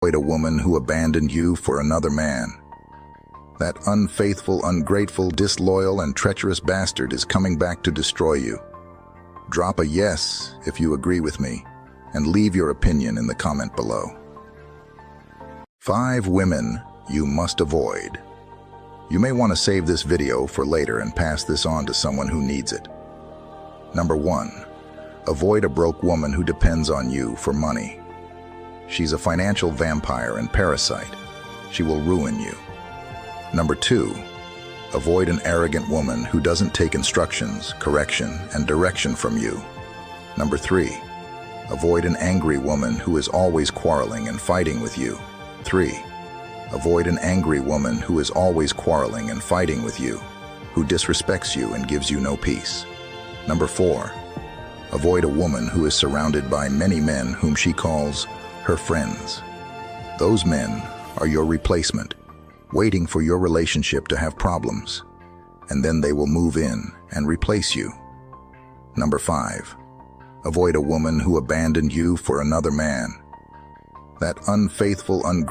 Avoid a woman who abandoned you for another man. That unfaithful, ungrateful, disloyal, and treacherous bastard is coming back to destroy you. Drop a yes if you agree with me, and leave your opinion in the comment below. 5 women you must avoid. You may want to save this video for later and pass this on to someone who needs it. Number 1. Avoid a broke woman who depends on you for money. She's a financial vampire and parasite. She will ruin you. Number 2. Avoid an arrogant woman who doesn't take instructions, correction, and direction from you. Number 3. Avoid an angry woman who is always quarreling and fighting with you. 3. Avoid an angry woman who is always quarreling and fighting with you, who disrespects you and gives you no peace. Number 4. Avoid a woman who is surrounded by many men whom she calls her friends. Those men are your replacement, waiting for your relationship to have problems, and then they will move in and replace you. Number 5. Avoid a woman who abandoned you for another man. That unfaithful, ungrateful